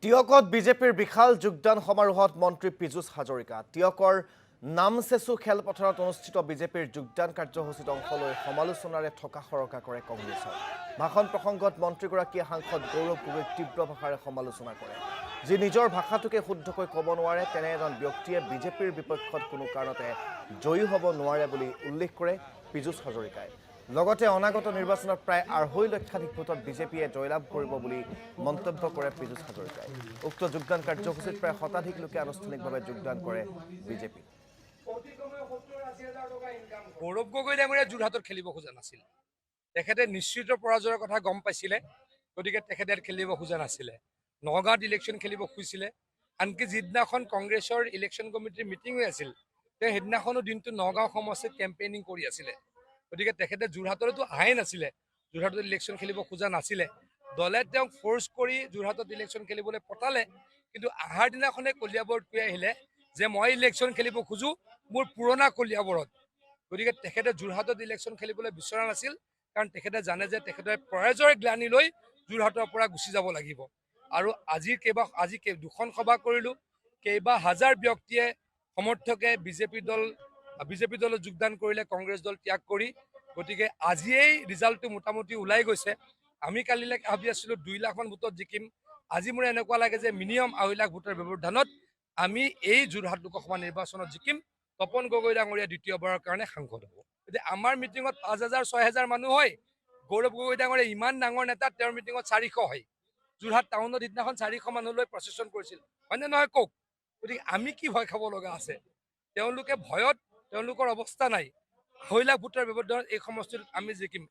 টিয়কত বিজেপিৰ বিশাল যোগদান সমাৰোহত মন্ত্ৰী পীযুষ হাজৰিকা টিয়কৰ নামচেচু খেলপথাৰত অনুষ্ঠিত বিজেপিৰ যোগদান কাৰ্যসূচীত অংশ লৈ সমালোচনাৰে থকা সৰকা কৰে কংগ্ৰেছৰ ভাষণ প্ৰসংগত মন্ত্ৰীগৰাকীয়ে সাংসদ গৌৰৱ গগৈক তীব্ৰ ভাষাৰে সমালোচনা কৰে যি নিজৰ ভাষাটোকে শুদ্ধকৈ ক'ব নোৱাৰে তেনে এজন ব্যক্তিয়ে বিজেপিৰ বিপক্ষত কোনো কাৰণতে জয়ী হ'ব নোৱাৰে বুলি উল্লেখ কৰে পীযুষ হাজৰিকাই লগতে অনাগত নিৰ্বাচনত প্ৰায় 2.5 লক্ষাধিক ভোটত বিজেপিয়ে জয়লাভ কৰিব বুলি মন্তব্য কৰে পীযুষ হাজৰিকাই উক্ত যোগদান কাৰ্যসূচীত প্ৰায় শতাধিক লোকে আনুষ্ঠানিকভাৱে যোগদান কৰে বিজেপি গৌৰৱ গগৈ ডাঙৰীয়া যোৰহাটত খেলিব খোজা নাছিল তেখেতে নিশ্চিত পৰাজয়ৰ কথা গম পাইছিলে গতিকে তেখেতে খেলিব খোজা নাছিলে নগাঁৱত ইলেকশ্যন খেলিব খুজিছিলে আনকি যিদিনাখন কংগ্ৰেছৰ ইলেকশ্যন কমিটিৰ মিটিং হৈ আছিল তেওঁ সেইদিনাখনো দিনটো নগাঁও সমষ্টিত কেম্পেইনিং কৰি আছিলে গতিকে তেখেতে যোৰহাটতো আহাই নাছিলে যোৰহাটত ইলেকশ্যন খেলিব খোজা নাছিলে দলে তেওঁক ফ'ৰ্চ কৰি যোৰহাটত ইলেকশ্যন খেলিবলৈ পঠালে কিন্তু আহাৰ দিনাখনে কলিয়াবৰত কৈ আহিলে যে মই ইলেকশ্যন খেলিব খোজো মোৰ পুৰণা কলিয়াবৰত গতিকে তেখেতে যোৰহাটত ইলেকশ্যন খেলিবলৈ বিচৰা নাছিল কাৰণ তেখেতে জানে যে তেখেতে পৰাজয়ৰ গ্লানি লৈ যোৰহাটৰ পৰা গুচি যাব লাগিব আৰু আজি দুখন সভা কৰিলোঁ কেইবা হাজাৰ ব্যক্তিয়ে সমৰ্থকে বিজেপি দলত যোগদান কৰিলে কংগ্ৰেছ দল ত্যাগ কৰি গতিকে আজিয়েই ৰিজাল্টটো মোটামুটি ওলাই গৈছে আমি কালিলৈ ভাবি আছিলোঁ 2 লাখমান ভোটত জিকিম আজি মোৰ এনেকুৱা লাগে যে মিনিমাম 2.5 লাখ ভোটৰ ব্যৱধানত আমি এই যোৰহাট লোকসভা নিৰ্বাচনত জিকিম তপন গগৈ ডাঙৰীয়া দ্বিতীয়বাৰৰ কাৰণে সাংসদ হ'ব এতিয়া আমাৰ মিটিঙত 5,000-6,000 মানুহ হয় গৌৰৱ গগৈ ডাঙৰীয়া ইমান ডাঙৰ নেতা তেওঁৰ মিটিঙত 400 হয় যোৰহাট টাউনত সিদিনাখন 400 মানুহলৈ প্ৰচেছন কৰিছিল হয়নে নহয় কওক গতিকে আমি কি ভয় খাব লগা আছে তেওঁলোকে ভয়ত তেওঁলোকৰ অৱস্থা নাই 2.5 লাখ ভোটৰ ব্যৱধানত এই সমষ্টিটোত আমি জিকিম